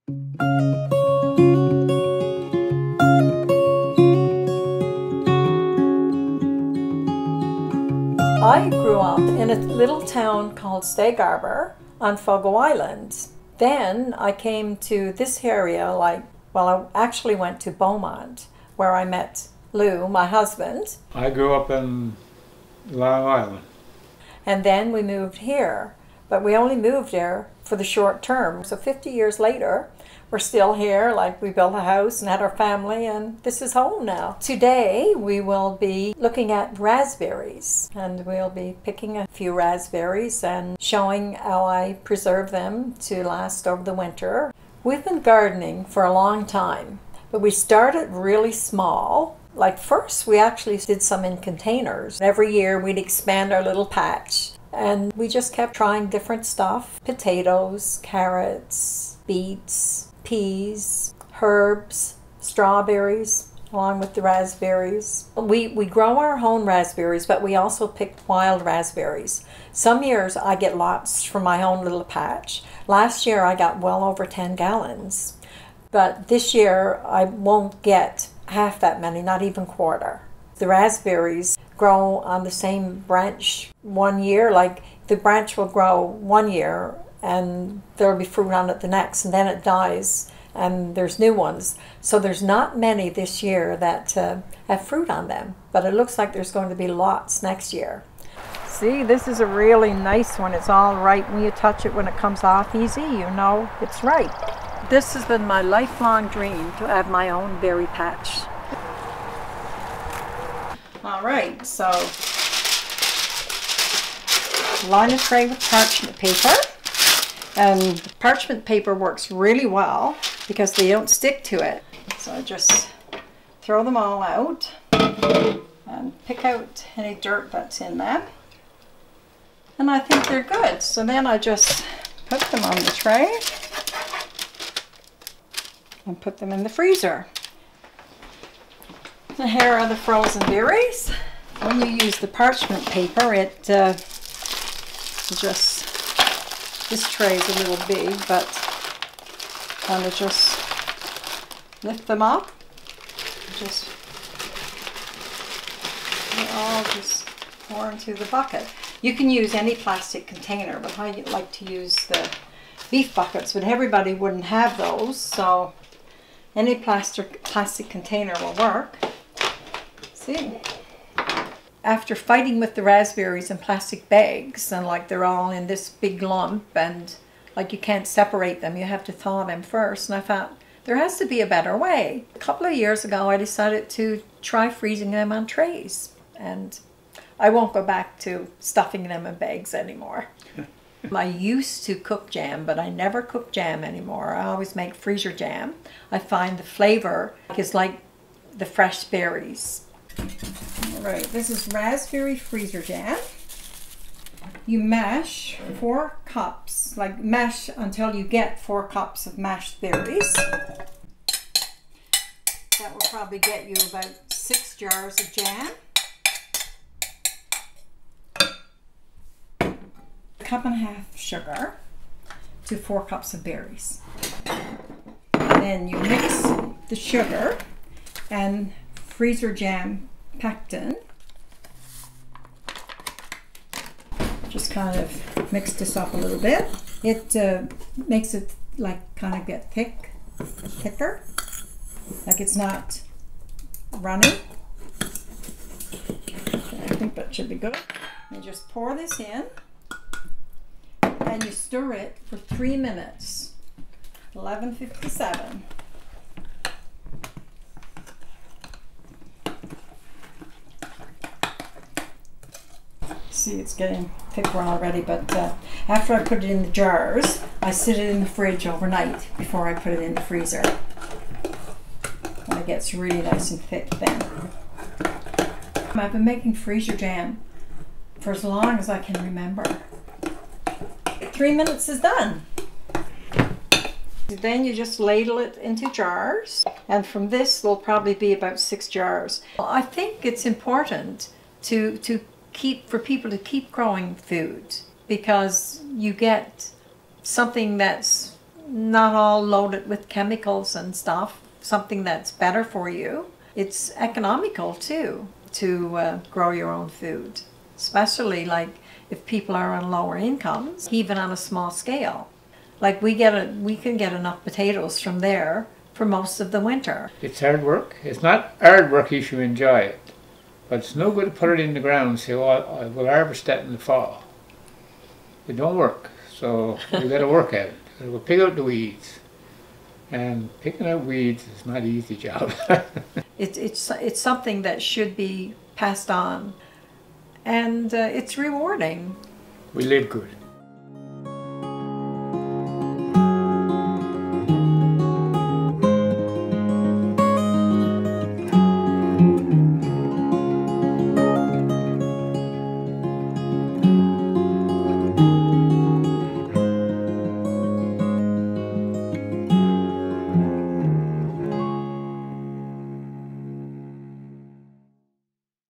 I grew up in a little town called Staygarber on Fogo Island. Then I came to this area, I actually went to Beaumont, where I met Lou, my husband. I grew up in Long Island. And then we moved here, but we only moved there for the short term. So 50 years later, we're still here, we built a house and had our family, and this is home now. Today we will be looking at raspberries, and we'll be picking a few raspberries and showing how I preserve them to last over the winter. We've been gardening for a long time, but we started really small. First we actually did some in containers. Every year we'd expand our little patch, and we just kept trying different stuff. Potatoes, carrots, beets, peas, herbs, strawberries, along with the raspberries. We grow our own raspberries, but we also pick wild raspberries. Some years I get lots from my own little patch. Last year I got well over 10 gallons. But this year I won't get half that many, not even quarter. The raspberries grow on the same branch one year. The branch will grow one year and there'll be fruit on it the next, and then it dies and there's new ones. So there's not many this year that have fruit on them, but it looks like there's going to be lots next year. See, this is a really nice one. It's all right when you touch it. When it comes off easy, you know it's right. This has been my lifelong dream, to have my own berry patch. All right, so line a tray with parchment paper. And parchment paper works really well because they don't stick to it. So I just throw them all out and pick out any dirt that's in them. And I think they're good. So then I just put them on the tray and put them in the freezer. And here are the frozen berries. When you use the parchment paper, it just, this tray is a little big, but kind of just lift them up. Just, they all just pour into the bucket. You can use any plastic container, but I like to use the beef buckets, but everybody wouldn't have those, so any plastic container will work. See? After fighting with the raspberries in plastic bags, and they're all in this big lump, and you can't separate them, you have to thaw them first, and I thought there has to be a better way. A couple of years ago I decided to try freezing them on trays, and I won't go back to stuffing them in bags anymore. I used to cook jam, but I never cook jam anymore. I always make freezer jam. I find the flavor is like the fresh berries. All right, this is raspberry freezer jam. You mash 4 cups, mash until you get 4 cups of mashed berries. That will probably get you about 6 jars of jam. A cup and a half sugar to 4 cups of berries. And then you mix the sugar and freezer jam pectin. Just kind of mix this up a little bit. It makes it kind of get thicker, it's not runny. I think that should be good. You just pour this in and you stir it for 3 minutes. 11:57. See, it's getting thicker already, but after I put it in the jars, I sit it in the fridge overnight before I put it in the freezer. And it gets really nice and thick then. I've been making freezer jam for as long as I can remember. 3 minutes is done. Then you just ladle it into jars, and from this will probably be about 6 jars. Well, I think it's important for people to keep growing food, because you get something that's not all loaded with chemicals and stuff, something that's better for you. It's economical too to grow your own food, especially like if people are on lower incomes, even on a small scale. Like we can get enough potatoes from there for most of the winter. It's hard work. It's not hard work if you enjoy it. But it's no good to put it in the ground and say, well, I will harvest that in the fall. It don't work. So you got to work at it. We'll pick out the weeds. And picking out weeds is not an easy job. It's something that should be passed on. And it's rewarding. We live good.